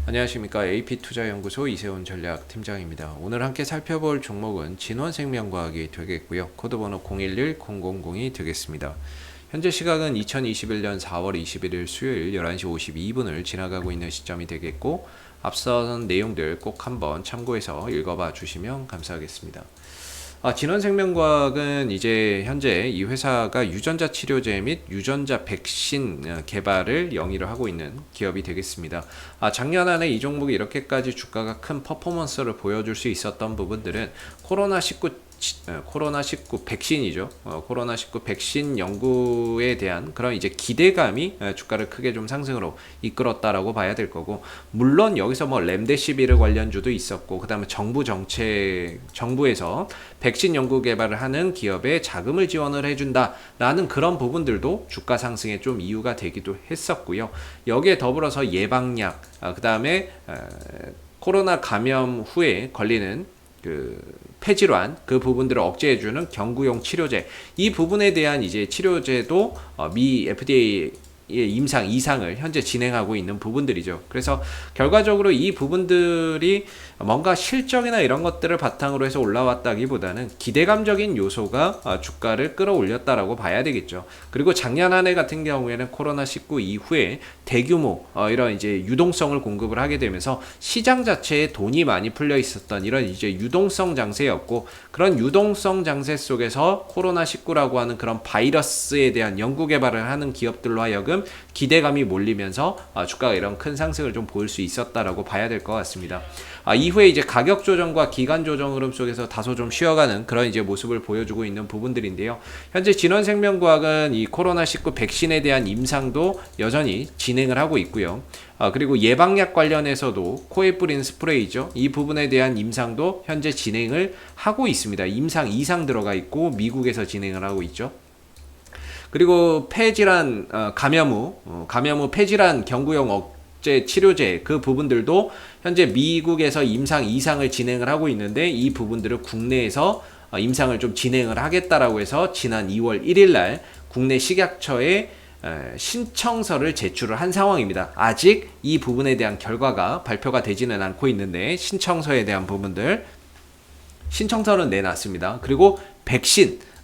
안녕하십니까. AP투자연구소 이세훈 전략팀장입니다. 오늘 함께 살펴볼 종목은 진원생명과학이 되겠고요. 코드번호 011000이 되겠습니다. 현재 시각은 2021년 4월 21일 수요일 11시 52분을 지나가고 있는 시점이 되겠고, 앞선 내용들 꼭 한번 참고해서 읽어봐 주시면 감사하겠습니다. 진원생명과학은 이제 현재 이 회사가 유전자 치료제 및 유전자 백신 개발을 영위를 하고 있는 기업이 되겠습니다. 작년 안에 이 종목이 이렇게까지 주가가 큰 퍼포먼스를 보여줄 수 있었던 부분들은 코로나19 백신이죠. 코로나19 백신 연구에 대한 그런 이제 기대감이 주가를 크게 좀 상승으로 이끌었다라고 봐야 될 거고, 물론 여기서 뭐 렘데시비르 관련주도 있었고, 그 다음에 정부에서 백신 연구 개발을 하는 기업에 자금을 지원을 해준다라는 그런 부분들도 주가 상승에 좀 이유가 되기도 했었고요. 여기에 더불어서 예방약, 그 다음에 코로나 감염 후에 걸리는 폐질환 그 부분들을 억제해주는 경구용 치료제, 이 부분에 대한 이제 치료제도 미 FDA 임상 이상을 현재 진행하고 있는 부분들이죠. 그래서 결과적으로 이 부분들이 뭔가 실적이나 이런 것들을 바탕으로 해서 올라왔다기보다는 기대감적인 요소가 주가를 끌어올렸다라고 봐야 되겠죠. 그리고 작년 한 해 같은 경우에는 코로나19 이후에 대규모 이런 이제 유동성을 공급을 하게 되면서 시장 자체에 돈이 많이 풀려 있었던 이런 이제 유동성 장세였고, 그런 유동성 장세 속에서 코로나19라고 하는 그런 바이러스에 대한 연구 개발을 하는 기업들로 하여금 기대감이 몰리면서 주가가 이런 큰 상승을 좀 보일 수 있었다라고 봐야 될 것 같습니다. 이후에 이제 가격 조정과 기간 조정 흐름 속에서 다소 좀 쉬어가는 그런 이제 모습을 보여주고 있는 부분들인데요. 현재 진원생명과학은 이 코로나19 백신에 대한 임상도 여전히 진행을 하고 있고요. 그리고 예방약 관련해서도 코에 뿌리는 스프레이죠. 이 부분에 대한 임상도 현재 진행을 하고 있습니다. 임상 이상 들어가 있고 미국에서 진행을 하고 있죠. 그리고 폐질환 감염 후 폐질환 경구용 억제 치료제 그 부분들도 현재 미국에서 임상 이상을 진행을 하고 있는데, 이 부분들을 국내에서 임상을 좀 진행을 하겠다라고 해서 지난 2월 1일 날 국내 식약처에 신청서를 제출을 한 상황입니다. 아직 이 부분에 대한 결과가 발표가 되지는 않고 있는데, 신청서에 대한 부분들 신청서는 내놨습니다. 그리고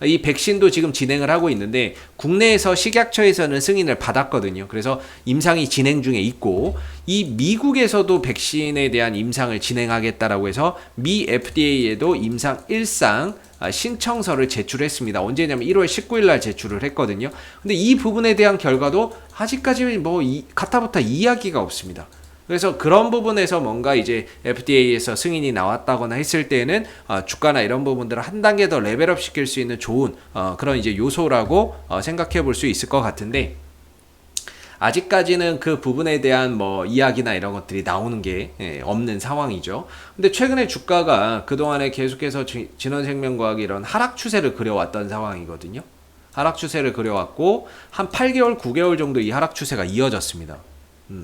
이 백신도 지금 진행을 하고 있는데, 국내에서 식약처에서는 승인을 받았거든요. 그래서 임상이 진행 중에 있고, 이 미국에서도 백신에 대한 임상을 진행하겠다라고 해서 미 FDA에도 임상 1상 신청서를 제출했습니다. 언제냐면 1월 19일 날 제출을 했거든요. 근데 이 부분에 대한 결과도 아직까지 가타부타 이야기가 없습니다. 그래서 그런 부분에서 뭔가 이제 FDA에서 승인이 나왔다거나 했을 때는 주가나 이런 부분들을 한 단계 더 레벨업 시킬 수 있는 좋은 그런 이제 요소라고 생각해 볼 수 있을 것 같은데, 아직까지는 그 부분에 대한 이야기나 이런 것들이 나오는 게 없는 상황이죠. 근데 최근에 주가가 그동안에 계속해서 진원생명과학이 이런 하락 추세를 그려왔던 상황이거든요. 하락 추세를 그려왔고 한 8개월, 9개월 정도 이 하락 추세가 이어졌습니다.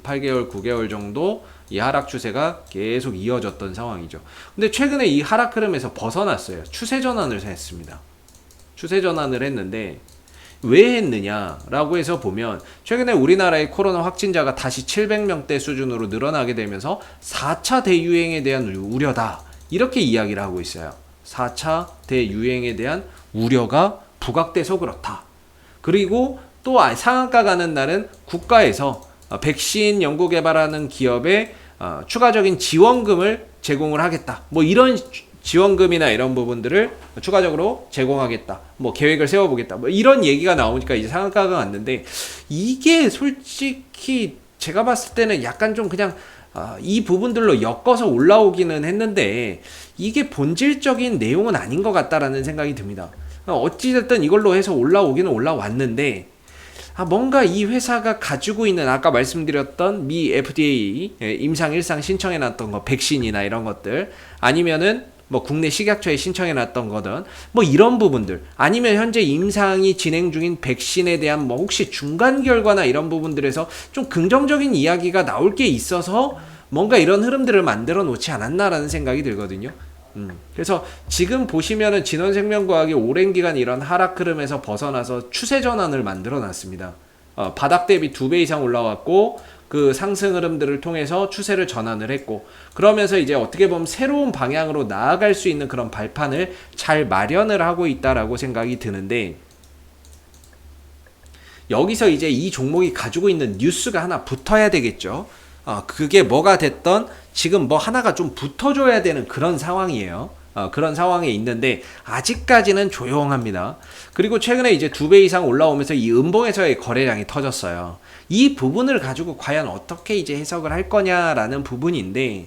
8개월, 9개월 정도 이 하락 추세가 계속 이어졌던 상황이죠. 근데 최근에 이 하락 흐름에서 벗어났어요. 추세 전환을 했습니다. 추세 전환을 했는데 왜 했느냐라고 해서 보면, 최근에 우리나라의 코로나 확진자가 다시 700명대 수준으로 늘어나게 되면서 4차 대유행에 대한 우려다, 이렇게 이야기를 하고 있어요. 4차 대유행에 대한 우려가 부각돼서 그렇다. 그리고 또 상한가 가는 날은 국가에서 백신 연구 개발하는 기업에 추가적인 지원금을 제공을 하겠다. 이런 지원금이나 이런 부분들을 추가적으로 제공하겠다. 계획을 세워보겠다. 이런 얘기가 나오니까 이제 상한가가 왔는데, 이게 솔직히 제가 봤을 때는 약간 좀 그냥 이 부분들로 엮어서 올라오기는 했는데, 이게 본질적인 내용은 아닌 것 같다라는 생각이 듭니다. 어찌됐든 이걸로 해서 올라오기는 올라왔는데, 뭔가 이 회사가 가지고 있는 아까 말씀드렸던 미 FDA 임상 1상 신청해놨던 거, 백신이나 이런 것들, 아니면은 국내 식약처에 신청해놨던 거든 이런 부분들, 아니면 현재 임상이 진행 중인 백신에 대한 혹시 중간 결과나 이런 부분들에서 좀 긍정적인 이야기가 나올 게 있어서 뭔가 이런 흐름들을 만들어 놓지 않았나라는 생각이 들거든요. 그래서 지금 보시면은 진원생명과학이 오랜 기간 이런 하락 흐름에서 벗어나서 추세 전환을 만들어 놨습니다. 바닥 대비 2배 이상 올라왔고 그 상승 흐름들을 통해서 추세를 전환을 했고, 그러면서 이제 어떻게 보면 새로운 방향으로 나아갈 수 있는 그런 발판을 잘 마련을 하고 있다라고 생각이 드는데, 여기서 이제 이 종목이 가지고 있는 뉴스가 하나 붙어야 되겠죠. 그게 뭐가 됐던 지금 뭐 하나가 좀 붙어줘야 되는 그런 상황이에요. 그런 상황에 있는데 아직까지는 조용합니다. 그리고 최근에 이제 2배 이상 올라오면서 이 음봉에서의 거래량이 터졌어요. 이 부분을 가지고 과연 어떻게 이제 해석을 할 거냐라는 부분인데,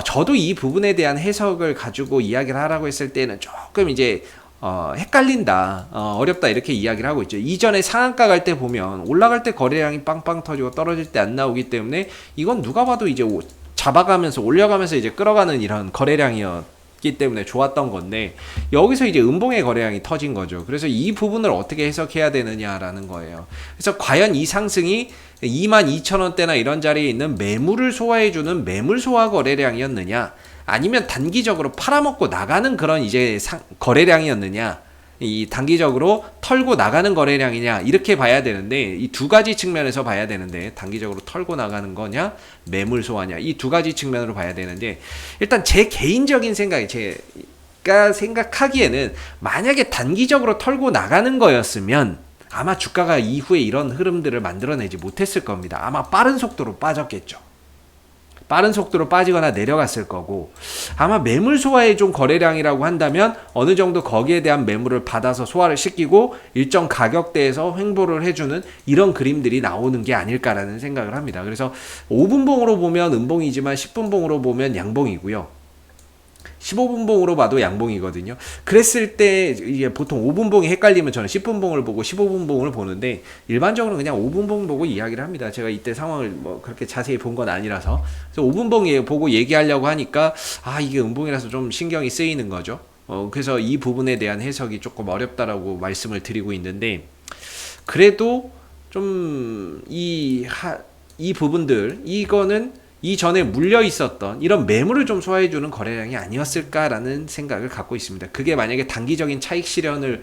저도 이 부분에 대한 해석을 가지고 이야기를 하라고 했을 때는 조금 이제 헷갈린다, 어렵다 이렇게 이야기를 하고 있죠. 이전에 상한가 갈 때 보면 올라갈 때 거래량이 빵빵 터지고 떨어질 때 안 나오기 때문에 이건 누가 봐도 이제 잡아가면서 올려가면서 이제 끌어가는 이런 거래량이었기 때문에 좋았던 건데, 여기서 이제 음봉의 거래량이 터진 거죠. 그래서 이 부분을 어떻게 해석해야 되느냐라는 거예요. 그래서 과연 이 상승이 22,000원대나 이런 자리에 있는 매물을 소화해주는 매물 소화 거래량이었느냐, 아니면 단기적으로 팔아먹고 나가는 그런 이제 거래량이었느냐, 이 단기적으로 털고 나가는 거래량이냐, 이렇게 봐야 되는데, 이 두 가지 측면에서 봐야 되는데, 단기적으로 털고 나가는 거냐 매물 소화냐, 이 두 가지 측면으로 봐야 되는데, 일단 제 개인적인 생각이, 제가 생각하기에는 만약에 단기적으로 털고 나가는 거였으면 아마 주가가 이후에 이런 흐름들을 만들어내지 못했을 겁니다. 아마 빠른 속도로 빠졌겠죠. 빠른 속도로 빠지거나 내려갔을 거고, 아마 매물 소화의 좀 거래량이라고 한다면 어느 정도 거기에 대한 매물을 받아서 소화를 시키고 일정 가격대에서 횡보를 해주는 이런 그림들이 나오는 게 아닐까라는 생각을 합니다. 그래서 5분봉으로 보면 음봉이지만 10분봉으로 보면 양봉이고요. 15분봉으로 봐도 양봉이거든요. 그랬을 때 이게 보통 5분봉이 헷갈리면 저는 10분봉을 보고 15분봉을 보는데, 일반적으로 그냥 5분봉 보고 이야기를 합니다. 제가 이때 상황을 뭐 그렇게 자세히 본 건 아니라서. 그래서 5분봉 보고 얘기하려고 하니까 이게 음봉이라서 좀 신경이 쓰이는 거죠. 그래서 이 부분에 대한 해석이 조금 어렵다라고 말씀을 드리고 있는데, 그래도 좀 이 부분들, 이거는 이전에 물려 있었던 이런 매물을 좀 소화해주는 거래량이 아니었을까라는 생각을 갖고 있습니다. 그게 만약에 단기적인 차익 실현을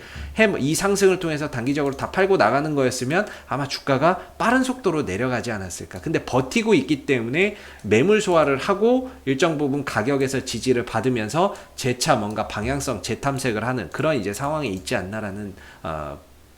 이 상승을 통해서 단기적으로 다 팔고 나가는 거였으면 아마 주가가 빠른 속도로 내려가지 않았을까. 근데 버티고 있기 때문에 매물 소화를 하고 일정 부분 가격에서 지지를 받으면서 재차 뭔가 방향성 재탐색을 하는 그런 이제 상황에 있지 않나라는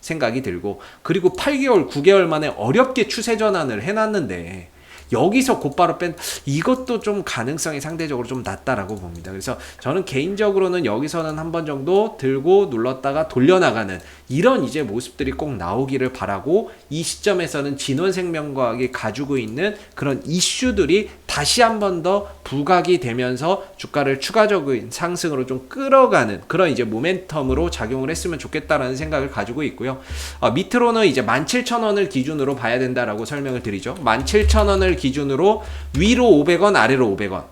생각이 들고, 그리고 8개월, 9개월 만에 어렵게 추세 전환을 해놨는데 여기서 곧바로 이것도 좀 가능성이 상대적으로 좀 낮다라고 봅니다. 그래서 저는 개인적으로는 여기서는 한 번 정도 들고 눌렀다가 돌려나가는 이런 이제 모습들이 꼭 나오기를 바라고, 이 시점에서는 진원생명과학이 가지고 있는 그런 이슈들이 다시 한 번 더 부각이 되면서 주가를 추가적인 상승으로 좀 끌어가는 그런 이제 모멘텀으로 작용을 했으면 좋겠다라는 생각을 가지고 있고요. 밑으로는 이제 17,000원을 기준으로 봐야 된다라고 설명을 드리죠. 17,000원을 기준으로 위로 500원, 아래로 500원.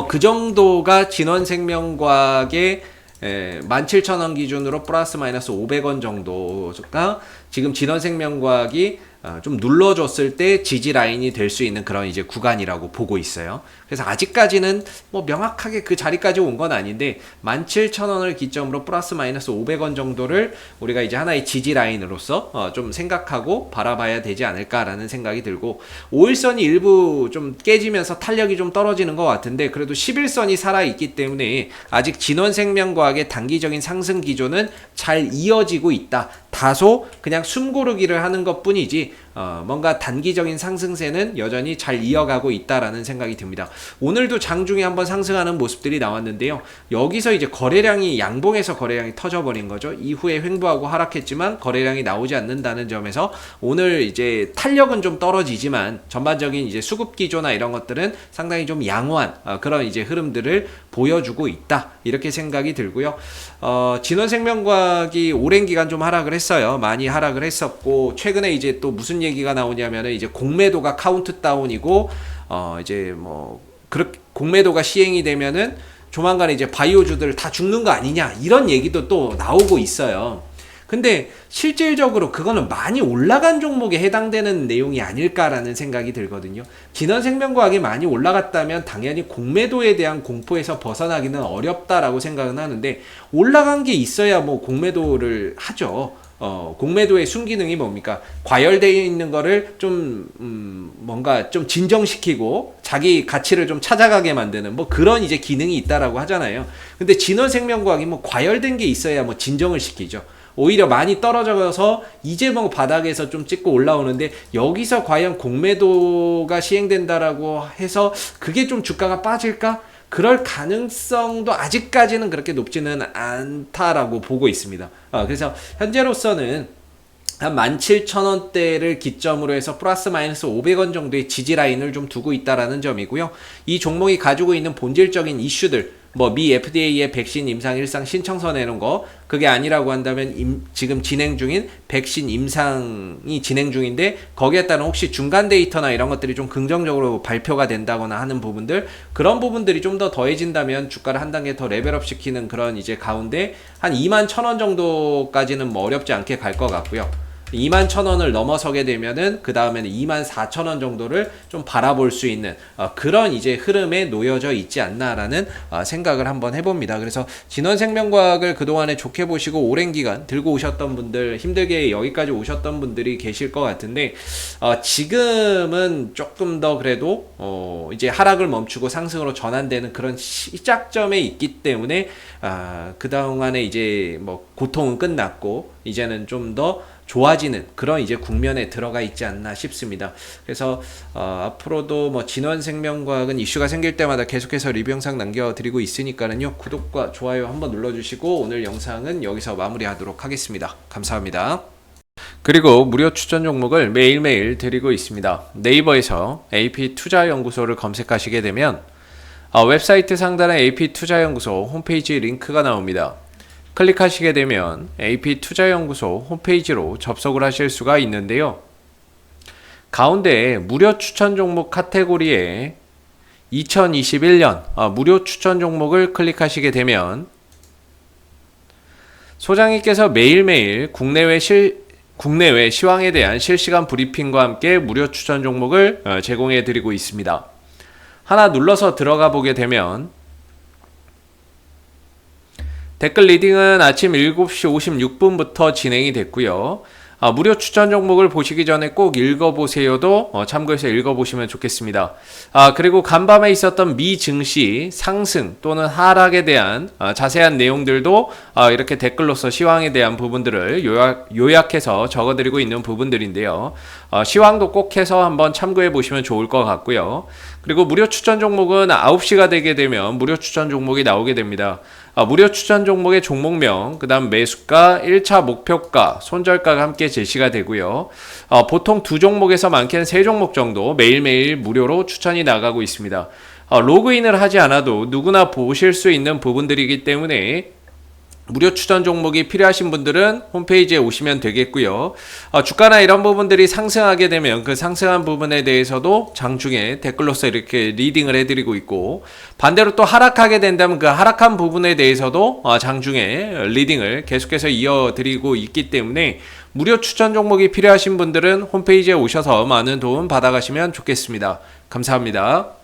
그 정도가 진원생명과학의 17,000원 기준으로 플러스 마이너스 500원 정도가 지금 진원생명과학이 좀 눌러줬을 때 지지 라인이 될 수 있는 그런 이제 구간이라고 보고 있어요. 그래서 아직까지는 뭐 명확하게 그 자리까지 온 건 아닌데 17,000원을 기점으로 플러스 마이너스 500원 정도를 우리가 이제 하나의 지지 라인으로서 좀 생각하고 바라봐야 되지 않을까라는 생각이 들고, 5일선이 일부 좀 깨지면서 탄력이 좀 떨어지는 것 같은데 그래도 11선이 살아있기 때문에 아직 진원생명과학의 단기적인 상승 기조는 잘 이어지고 있다. 다소 그냥 숨고르기를 하는 것 뿐이지 뭔가 단기적인 상승세는 여전히 잘 이어가고 있다라는 생각이 듭니다. 오늘도 장중에 한번 상승하는 모습들이 나왔는데요. 여기서 이제 거래량이 양봉에서 거래량이 터져버린 거죠. 이후에 횡보하고 하락했지만 거래량이 나오지 않는다는 점에서 오늘 이제 탄력은 좀 떨어지지만 전반적인 이제 수급 기조나 이런 것들은 상당히 좀 양호한 그런 이제 흐름들을 보여주고 있다. 이렇게 생각이 들고요. 진원생명과학이 오랜 기간 좀 하락을 했어요. 많이 하락을 했었고, 최근에 이제 또 무슨 얘기가 나오냐면은 이제 공매도가 카운트다운이고, 이제 뭐 그렇게 공매도가 시행이 되면은 조만간에 이제 바이오주들 다 죽는 거 아니냐, 이런 얘기도 또 나오고 있어요. 근데 실질적으로 그거는 많이 올라간 종목에 해당되는 내용이 아닐까라는 생각이 들거든요. 진원생명과학이 많이 올라갔다면 당연히 공매도에 대한 공포에서 벗어나기는 어렵다라고 생각은 하는데, 올라간 게 있어야 뭐 공매도를 하죠. 공매도의 순기능이 뭡니까? 과열되어 있는 거를 좀, 뭔가 좀 진정시키고 자기 가치를 좀 찾아가게 만드는 뭐 그런 이제 기능이 있다라고 하잖아요. 근데 진원생명과학이 뭐 과열된 게 있어야 뭐 진정을 시키죠. 오히려 많이 떨어져서 이제 뭐 바닥에서 좀 찍고 올라오는데, 여기서 과연 공매도가 시행된다라고 해서 그게 좀 주가가 빠질까? 그럴 가능성도 아직까지는 그렇게 높지는 않다라고 보고 있습니다. 그래서 현재로서는 한 17,000원대를 기점으로 해서 플러스 마이너스 500원 정도의 지지 라인을 좀 두고 있다라는 점이고요. 이 종목이 가지고 있는 본질적인 이슈들, 뭐 미 FDA의 백신 임상 일상 신청서 내는 거, 그게 아니라고 한다면 지금 진행 중인 백신 임상이 진행 중인데 거기에 따른 혹시 중간 데이터나 이런 것들이 좀 긍정적으로 발표가 된다거나 하는 부분들, 그런 부분들이 좀 더 더해진다면 주가를 한 단계 더 레벨업 시키는 그런 이제 가운데 한 21,000원 정도까지는 뭐 어렵지 않게 갈 것 같고요. 21,000원을 넘어서게 되면은 그 다음에는 24,000원 정도를 좀 바라볼 수 있는 그런 이제 흐름에 놓여져 있지 않나라는 생각을 한번 해봅니다. 그래서 진원생명과학을 그동안에 좋게 보시고 오랜 기간 들고 오셨던 분들, 힘들게 여기까지 오셨던 분들이 계실 것 같은데, 지금은 조금 더 그래도 이제 하락을 멈추고 상승으로 전환되는 그런 시작점에 있기 때문에 그동안에 이제 뭐 고통은 끝났고 이제는 좀 더 좋아지는 그런 이제 국면에 들어가 있지 않나 싶습니다. 그래서 앞으로도 뭐 진원생명과학은 이슈가 생길 때마다 계속해서 리뷰 영상 남겨드리고 있으니까는요, 구독과 좋아요 한번 눌러주시고 오늘 영상은 여기서 마무리하도록 하겠습니다. 감사합니다. 그리고 무료 추천 종목을 매일매일 드리고 있습니다. 네이버에서 AP투자연구소를 검색하시게 되면 웹사이트 상단에 AP투자연구소 홈페이지 링크가 나옵니다. 클릭하시게 되면 AP투자연구소 홈페이지로 접속을 하실 수가 있는데요. 가운데 무료 추천 종목 카테고리에 2021년 무료 추천 종목을 클릭하시게 되면 소장님께서 매일매일 국내외 시황에 대한 실시간 브리핑과 함께 무료 추천 종목을 제공해 드리고 있습니다. 하나 눌러서 들어가 보게 되면 댓글 리딩은 아침 7시 56분부터 진행이 됐고요. 무료 추천 종목을 보시기 전에 꼭 읽어보세요도 참고해서 읽어보시면 좋겠습니다. 그리고 간밤에 있었던 미 증시 상승 또는 하락에 대한 자세한 내용들도 이렇게 댓글로서 시황에 대한 부분들을 요약해서 적어드리고 있는 부분들인데요. 시황도 꼭 해서 한번 참고해 보시면 좋을 것 같고요. 그리고 무료 추천 종목은 9시가 되게 되면 무료 추천 종목이 나오게 됩니다. 무료 추천 종목의 종목명, 그 다음 매수가, 1차 목표가, 손절가가 함께 제시가 되고요. 보통 2종목에서 많게는 3종목 정도 매일매일 무료로 추천이 나가고 있습니다. 로그인을 하지 않아도 누구나 보실 수 있는 부분들이기 때문에 무료 추천 종목이 필요하신 분들은 홈페이지에 오시면 되겠고요. 주가나 이런 부분들이 상승하게 되면 그 상승한 부분에 대해서도 장중에 댓글로서 이렇게 리딩을 해드리고 있고, 반대로 또 하락하게 된다면 그 하락한 부분에 대해서도 장중에 리딩을 계속해서 이어드리고 있기 때문에 무료 추천 종목이 필요하신 분들은 홈페이지에 오셔서 많은 도움 받아가시면 좋겠습니다. 감사합니다.